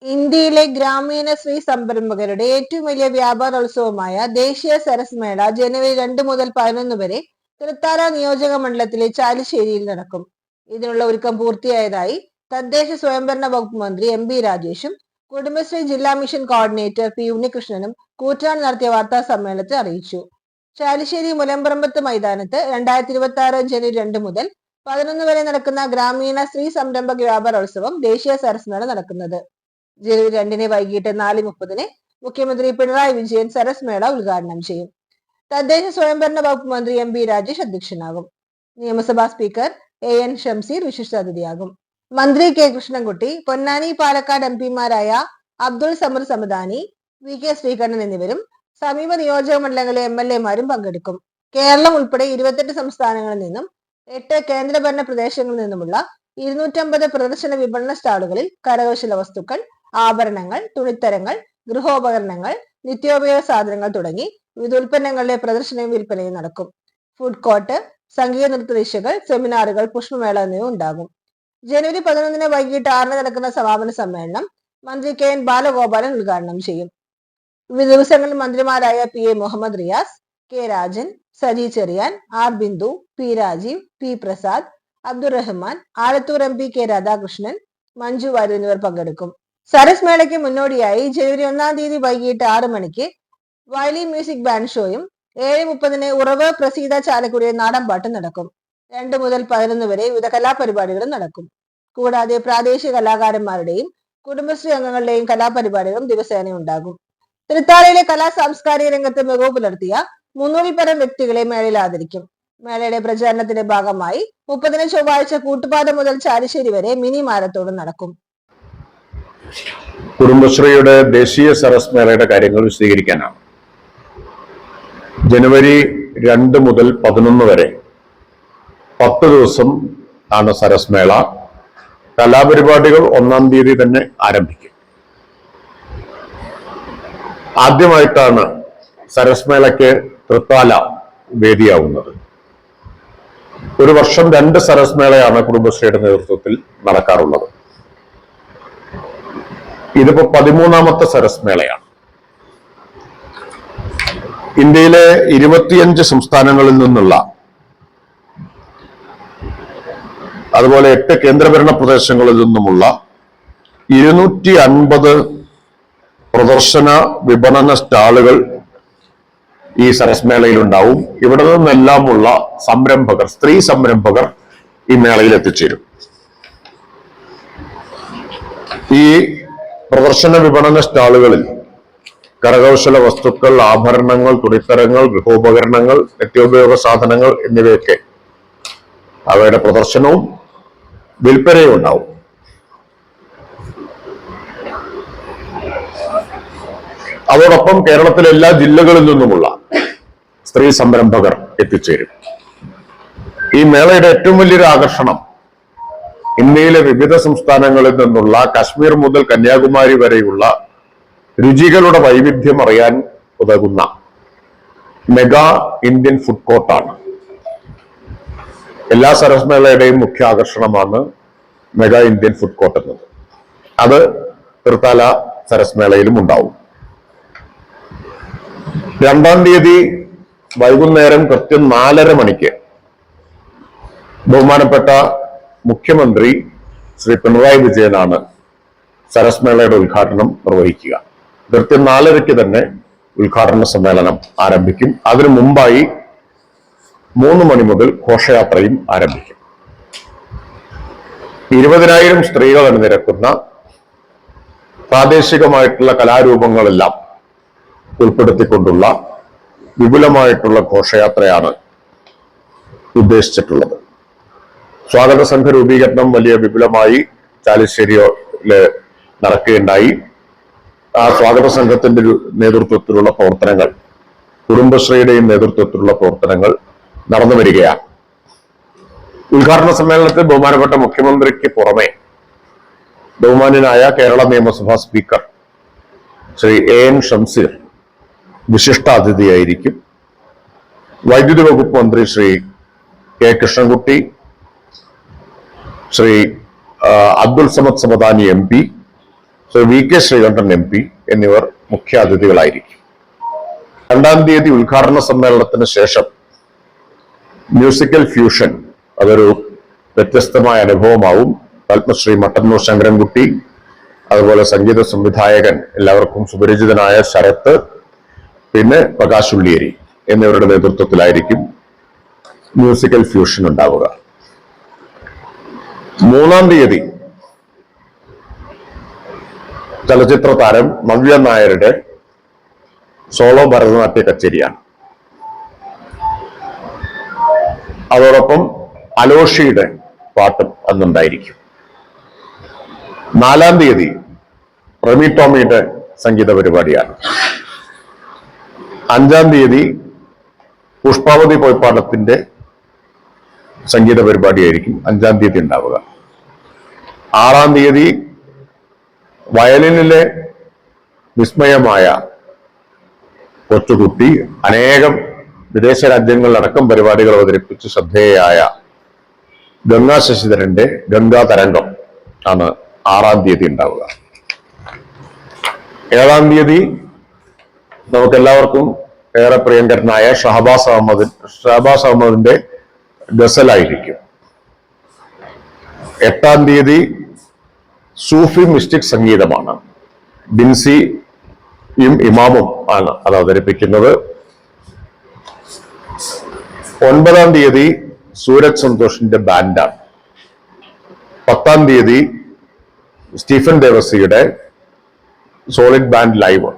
ഇന്ത്യയിലെ ഗ്രാമീണ സ്ത്രീ സംരംഭകരുടെ ഏറ്റവും വലിയ വ്യാപാരോത്സവമായ ദേശീയ സരസ് മേള ജനുവരി 2 മുതൽ 11 വരെ തൃത്താല നിയോജക മണ്ഡലത്തിലെ ചാലിശ്ശേരിയിൽ നടക്കും. ഇതിനുള്ള ഒരുക്കം പൂർത്തിയായതായി തദ്ദേശ സ്വയംഭരണ വകുപ്പ് മന്ത്രി എം പി രാജേഷും കുടുംബശ്രീ ജില്ലാ മിഷൻ കോർഡിനേറ്റർ പി ഉണ്ണികൃഷ്ണനും കൂറ്റാൻ നടത്തിയ വാർത്താ സമ്മേളനത്തിൽ അറിയിച്ചു. ചാലിശ്ശേരി മുലമ്പറമ്പത്ത് മൈതാനത്ത് 2026 ജനുവരി 2 മുതൽ 11 വരെ നടക്കുന്ന ഗ്രാമീണ സ്ത്രീ സംരംഭക വ്യാപാരോത്സവം ദേശീയ സരസ് മേള നടക്കുന്നത്. ജനുവരി 2 വൈകിട്ട് 4:30 മുഖ്യമന്ത്രി പിണറായി വിജയൻ സരസ് മേള ഉദ്ഘാടനം ചെയ്യും. തദ്ദേശ സ്വയംഭരണ വകുപ്പ് മന്ത്രി എം പി രാജേഷ് അധ്യക്ഷനാകും. നിയമസഭാ സ്പീക്കർ എൻ ഷംസീർ വിശിഷ്ടാതിഥിയാകും. മന്ത്രി കെ കൃഷ്ണൻകുട്ടി, പൊന്നാനി പാലക്കാട് എം പിമാരായ അബ്ദുൾ സമദ് സമദാനി, വി കെ ശ്രീകണ്ഠൻ എന്നിവരും സമീപ നിയോജക മണ്ഡലങ്ങളിലെ MLA-മാരും പങ്കെടുക്കും. കേരളം ഉൾപ്പെടെ 28 സംസ്ഥാനങ്ങളിൽ നിന്നും 8 കേന്ദ്രഭരണ പ്രദേശങ്ങളിൽ നിന്നുമുള്ള 250 പ്രദർശന വിപണന സ്റ്റാളുകളിൽ കരകൗശല വസ്തുക്കൾ, ആഭരണങ്ങൾ, തുണിത്തരങ്ങൾ, ഗൃഹോപകരണങ്ങൾ, നിത്യോപയോഗ സാധനങ്ങൾ തുടങ്ങി വിവിധ ഉൽപ്പന്നങ്ങളുടെ പ്രദർശനവും വിൽപ്പനയും നടക്കും. ഫുഡ് കോർട്ട്, സംഗീത നൃത്ത ദിശകൾ, സെമിനാറുകൾ, പുഷ്പമേള എന്നിവ ഉണ്ടാകും. ജനുവരി 11 വൈകിട്ട് 6 നടക്കുന്ന സമാപന സമ്മേളനം മന്ത്രി കെ എൻ ബാലഗോപാലൻ ഉദ്ഘാടനം ചെയ്യും. വിവിധ ദിവസങ്ങളിൽ മന്ത്രിമാരായ P A Muhammad Riyas, K Rajan, Saji Cheriyan, R Bindu, P Rajeev, P Prasad, Abdurahiman, Alathur M P K Radhakrishnan, Manju Warrier എന്നിവർ പങ്കെടുക്കും. സരസ് മേളയ്ക്ക് മുന്നോടിയായി ജനുവരി 1 വൈകിട്ട് 6 മണിക്ക് വയലി മ്യൂസിക് ബാൻഡ് ഷോയും 7:30 ഉറവ് പ്രസീത ചാലക്കുടിയെ നാടൻപാട്ടും നടക്കും. 2 മുതൽ 11 വരെ വിവിധ കലാപരിപാടികളും നടക്കും. കൂടാതെ പ്രാദേശിക കലാകാരന്മാരുടെയും കുടുംബശ്രീ അംഗങ്ങളുടെയും കലാപരിപാടികളും ദിവസേന ഉണ്ടാകും. തൃത്താലയിലെ കലാ സാംസ്കാരിക രംഗത്ത് മികവ് പുലർത്തിയ 300-ൽ പരം വ്യക്തികളെ മേളയിൽ ആദരിക്കും. മേളയുടെ പ്രചാരണത്തിന്റെ ഭാഗമായി 30 ചൊവ്വാഴ്ച കൂട്ടുപാത മുതൽ ചാലിശ്ശേരി വരെ മിനി മാരത്തോണും നടക്കും. കുടുംബശ്രീയുടെ ദേശീയ സരസ് മേളയുടെ കാര്യങ്ങൾ വിശദീകരിക്കാനാണ്. ജനുവരി 2 മുതൽ 11 വരെ 10 ദിവസം ആണ് സരസ് മേള. കലാപരിപാടികൾ 1-ാം തീയതി തന്നെ ആരംഭിക്കും. ആദ്യമായിട്ടാണ് സരസ് മേളയ്ക്ക് തൃത്താല വേദിയാവുന്നത്. ഒരു വർഷം 2 സരസ് മേളയാണ് കുടുംബശ്രീയുടെ നേതൃത്വത്തിൽ നടക്കാറുള്ളത്. ഇതിപ്പോ 13ാമത്തെ സരസ് മേളയാണ്. ഇന്ത്യയിലെ 25 സംസ്ഥാനങ്ങളിൽ നിന്നുള്ള, അതുപോലെ 8 കേന്ദ്രഭരണ പ്രദേശങ്ങളിൽ നിന്നുമുള്ള 250 പ്രദർശന വിപണന സ്റ്റാളുകൾ ഈ സരസ് മേളയിൽ ഉണ്ടാവും. ഇവിടെ നിന്നെല്ലാമുള്ള സംരംഭകർ, സ്ത്രീ സംരംഭകർ ഈ മേളയിൽ എത്തിച്ചേരും. ഈ പ്രദർശന വിപണന സ്റ്റാളുകളിൽ കരകൗശല വസ്തുക്കൾ, ആഭരണങ്ങൾ, തുണിത്തരങ്ങൾ, ഗൃഹോപകരണങ്ങൾ, നിത്യോപയോഗ സാധനങ്ങൾ എന്നിവയൊക്കെ അവയുടെ പ്രദർശനവും വിൽപ്പനയും ഉണ്ടാവും. അതോടൊപ്പം കേരളത്തിലെ എല്ലാ ജില്ലകളിൽ നിന്നുമുള്ള സ്ത്രീ സംരംഭകർ എത്തിച്ചേരും. ഈ മേളയുടെ ഏറ്റവും വലിയൊരു ആകർഷണം ഇന്ത്യയിലെ വിവിധ സംസ്ഥാനങ്ങളിൽ നിന്നുള്ള കാശ്മീർ മുതൽ കന്യാകുമാരി വരെയുള്ള രുചികളുടെ വൈവിധ്യം അറിയാൻ ഉതകുന്ന മെഗാ ഇന്ത്യൻ ഫുഡ് കോർട്ടാണ്. എല്ലാ സരസ് മേളയുടെയും മുഖ്യ ആകർഷണമാണ് മെഗാ ഇന്ത്യൻ ഫുഡ് കോർട്ട് എന്നത്. അത് തൃത്താല സരസ് മേളയിലും ഉണ്ടാവും. 2-ാം തീയതി വൈകുന്നേരം കൃത്യം 4:30 മണിക്ക് ബഹുമാനപ്പെട്ട മുഖ്യമന്ത്രി ശ്രീ പിണറായി വിജയനാണ് സരസ് മേളയുടെ ഉദ്ഘാടനം നിർവഹിക്കുക. കൃത്യം 4:30-ക്ക് തന്നെ ഉദ്ഘാടന സമ്മേളനം ആരംഭിക്കും. അതിനു മുമ്പായി 3 മണി മുതൽ ഘോഷയാത്രയും ആരംഭിക്കും. 20,000 സ്ത്രീകൾ അണിനിരക്കുന്ന പ്രാദേശികമായിട്ടുള്ള കലാരൂപങ്ങളെല്ലാം ഉൾപ്പെടുത്തിക്കൊണ്ടുള്ള വിപുലമായിട്ടുള്ള ഘോഷയാത്രയാണ് ഉദ്ദേശിച്ചിട്ടുള്ളത്. സ്വാഗത സംഘ രൂപീകരണം വലിയ വിപുലമായി ചാലിശ്ശേരിയില് നടക്കുകയുണ്ടായി. ആ സ്വാഗത സംഘത്തിന്റെ നേതൃത്വത്തിലുള്ള പ്രവർത്തനങ്ങൾ, കുടുംബശ്രീയുടെയും നേതൃത്വത്തിലുള്ള പ്രവർത്തനങ്ങൾ നടന്നു വരികയാണ്. ഉദ്ഘാടന സമ്മേളനത്തിൽ ബഹുമാനപ്പെട്ട മുഖ്യമന്ത്രിക്ക് പുറമെ ബഹുമാന്യനായ കേരള നിയമസഭാ സ്പീക്കർ ശ്രീ എൻ ഷംസീർ വിശിഷ്ടാതിഥിയായിരിക്കും. വൈദ്യുതി വകുപ്പ് മന്ത്രി Shri K Krishnankutty, Shri Abdul Samad Samadani MP, Shri VK Sreekandan MP എന്നിവർ മുഖ്യാതിഥികളായിരിക്കും. 2-ാം തീയതി ഉദ്ഘാടന സമ്മേളനത്തിന് ശേഷം മ്യൂസിക്കൽ ഫ്യൂഷൻ, അതൊരു വ്യത്യസ്തമായ അനുഭവമാവും. പത്മശ്രീ മട്ടന്നൂർ ശങ്കരൻകുട്ടി, അതുപോലെ സംഗീത സംവിധായകൻ എല്ലാവർക്കും സുപരിചിതനായ ശരത്ത്, പിന്നെ പ്രകാശ് ഉള്ളിയേരി എന്നിവരുടെ നേതൃത്വത്തിലായിരിക്കും മ്യൂസിക്കൽ ഫ്യൂഷൻ ഉണ്ടാവുക. 3-ാം തീയതി ചലച്ചിത്ര താരം നവ്യ നായരുടെ സോളോ ഭരതനാട്യ കച്ചേരിയാണ്. അതോടൊപ്പം അലോഷിയുടെ പാട്ടും അന്നുണ്ടായിരിക്കും. 4-ാം തീയതി റമി ടോമിയുടെ സംഗീത പരിപാടിയാണ്. 5-ാം തീയതി പുഷ്പാവതി പോയ്പാടത്തിന്റെ സംഗീത പരിപാടിയായിരിക്കും 5-ാം തീയതി ഉണ്ടാവുക. 6-ാം തീയതി വയലിനിലെ വിസ്മയമായ കൊച്ചുകുട്ടി അനേകം വിദേശ രാജ്യങ്ങളിലടക്കം പരിപാടികൾ അവതരിപ്പിച്ച് ശ്രദ്ധേയയായ ഗംഗാ ശശിധരന്റെ ഗംഗാ തരംഗം ആണ് 6-ാം തീയതി ഉണ്ടാവുക. 7-ാം തീയതി നമുക്കെല്ലാവർക്കും ഏറെ പ്രിയങ്കരനായ ഷഹബാസ് അഹമ്മദിന്റെ ഗസലായിരിക്കും. 8-ാം തീയതി സൂഫി മിസ്റ്റിക് സംഗീതമാണ്. ബിൻസിയും ഇമാമും ആണ് അത് അവതരിപ്പിക്കുന്നത്. 9-ാം തീയതി സൂരജ് സന്തോഷിന്റെ ബാൻഡാണ്. 10-ാം തീയതി സ്റ്റീഫൻ ദേവസിയുടെ സോളിഡ് ബാൻഡ് ലൈവ്.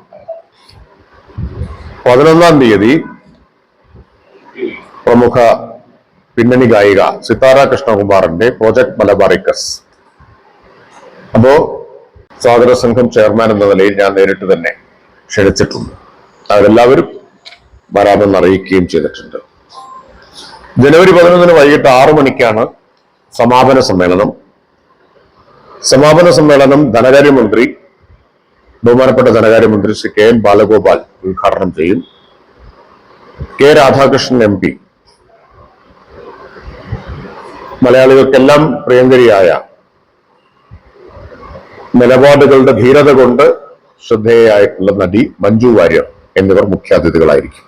11-ാം തീയതി പ്രമുഖ പിന്നണി ഗായിക സിതാര കൃഷ്ണകുമാറിന്റെ പ്രോജക്ട് മലബാറിക്കസ്. അപ്പോ സ്വാഗത സംഘം ചെയർമാൻ എന്ന നിലയിൽ ഞാൻ നേരിട്ട് തന്നെ ക്ഷണിച്ചിട്ടുണ്ട്. അവരെല്ലാവരും വരാമെന്ന് അറിയിക്കുകയും ചെയ്തിട്ടുണ്ട്. ജനുവരി 11 വൈകിട്ട് 6 മണിക്കാണ് സമാപന സമ്മേളനം. സമാപന സമ്മേളനം ബഹുമാനപ്പെട്ട ധനകാര്യമന്ത്രി ശ്രീ KN ബാലഗോപാൽ ഉദ്ഘാടനം ചെയ്യും. K രാധാകൃഷ്ണൻ MP മലയാളികൾക്കെല്ലാം പ്രിയങ്കരിയായ നിലപാടുകളുടെ ധീരത കൊണ്ട് ശ്രദ്ധേയയായിട്ടുള്ള നടി മഞ്ജു വാര്യർ എന്നിവർ മുഖ്യാതിഥികളായിരിക്കും.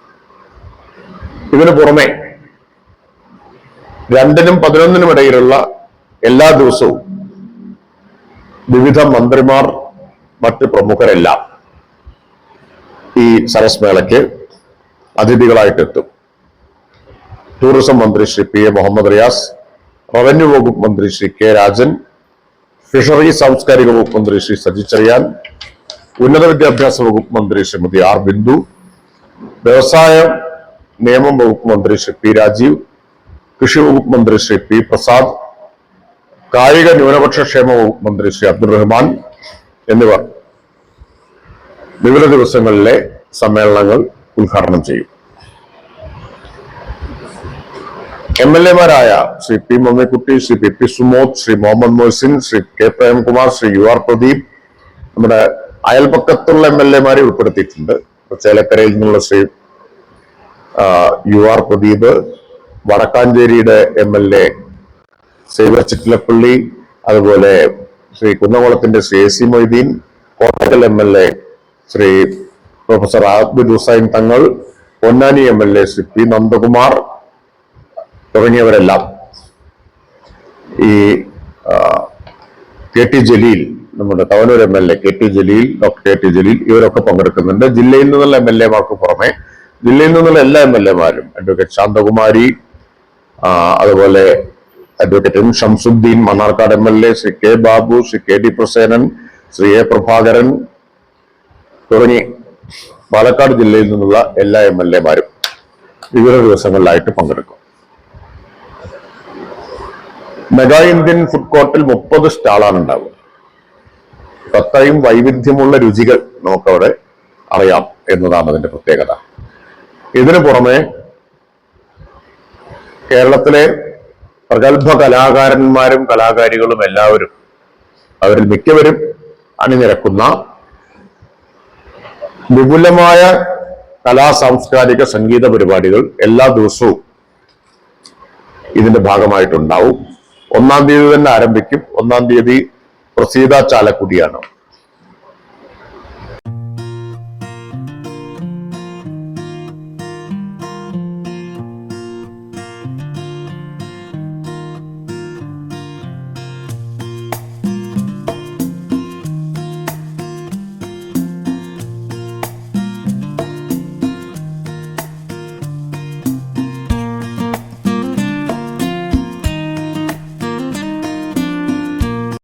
ഇതിനു പുറമെ 2-നും 11-നും ഇടയിലുള്ള എല്ലാ ദിവസവും വിവിധ മന്ത്രിമാർ, മറ്റ് പ്രമുഖരെല്ലാം ഈ സരസ് മേളയ്ക്ക് അതിഥികളായിട്ടെത്തും. ടൂറിസം മന്ത്രി ശ്രീ PA മുഹമ്മദ് റിയാസ്, റവന്യൂ വകുപ്പ് മന്ത്രി ശ്രീ K രാജൻ, ഫിഷറി സാംസ്കാരിക വകുപ്പ് മന്ത്രി ശ്രീ സജി ചെറിയാൻ, ഉന്നത വിദ്യാഭ്യാസ വകുപ്പ് മന്ത്രി ശ്രീമതി R ബിന്ദു, വ്യവസായ നിയമം വകുപ്പ് മന്ത്രി ശ്രീ P രാജീവ്, കൃഷി വകുപ്പ് മന്ത്രി ശ്രീ P പ്രസാദ്, കായിക ന്യൂനപക്ഷ ക്ഷേമ വകുപ്പ് മന്ത്രി ശ്രീ അബ്ദുൾ റഹ്മാൻ എന്നിവർ വിവിധ ദിവസങ്ങളിലെ സമ്മേളനങ്ങൾ ഉദ്ഘാടനം ചെയ്യും. MLA-മാരായ Shri P Mammikutty, Shri PP Sumod, Shri Muhammad Mohsin, Shri K Premkumar, Shri UR Pradeep, നമ്മുടെ അയൽപക്കത്തുള്ള MLA-മാരെ ഉൾപ്പെടുത്തിയിട്ടുണ്ട്. ചേലക്കരയിൽ നിന്നുള്ള ശ്രീ UR പ്രദീപ്, വടക്കാഞ്ചേരിയുടെ MLA സേവ്യർ ചിറ്റിലപ്പള്ളി, അതുപോലെ ശ്രീ കുന്നംകുളത്തിന്റെ Shri AC Moideen, Kottakkal MLA Shri professor Abid Hussain Thangal, Ponnani MLA Shri P Nandakumar തുടങ്ങിയവരെല്ലാം, ഈ KT ജലീൽ, നമ്മുടെ Thavanur MLA KT Jaleel, doctor KT Jaleel, ഇവരൊക്കെ പങ്കെടുക്കുന്നുണ്ട്. ജില്ലയിൽ നിന്നുള്ള MLA-മാർക്ക് പുറമെ ജില്ലയിൽ നിന്നുള്ള എല്ലാ MLA-മാരും, അഡ്വക്കേറ്റ് ശാന്തകുമാരി, അതുപോലെ advocate M Shamsudheen, Mannarkkad MLA Shri K Babu, Shri KD Prasenan, Shri A Prabhakaran തുടങ്ങി പാലക്കാട് ജില്ലയിൽ നിന്നുള്ള എല്ലാ MLA-മാരും വിവിധ ദിവസങ്ങളിലായിട്ട് പങ്കെടുക്കും. മെഗാ ഇന്ത്യൻ ഫുഡ് കോർട്ടിൽ 30 സ്റ്റാളാണ് ഉണ്ടാവുക. അത്രയും വൈവിധ്യമുള്ള രുചികൾ നമുക്കവിടെ അറിയാം എന്നതാണ് അതിന്റെ പ്രത്യേകത. ഇതിനു പുറമെ കേരളത്തിലെ പ്രഗത്ഭ കലാകാരന്മാരും കലാകാരികളും എല്ലാവരും, അവരിൽ മിക്കവരും അണിനിരക്കുന്ന വിപുലമായ സാംസ്കാരിക സംഗീത പരിപാടികൾ എല്ലാ ദിവസവും ഇതിന്റെ ഭാഗമായിട്ടുണ്ടാവും. 1-ാം തീയതി തന്നെ ആരംഭിക്കും. 1-ാം തീയതി പ്രസീത ചാലക്കുടിയാണ്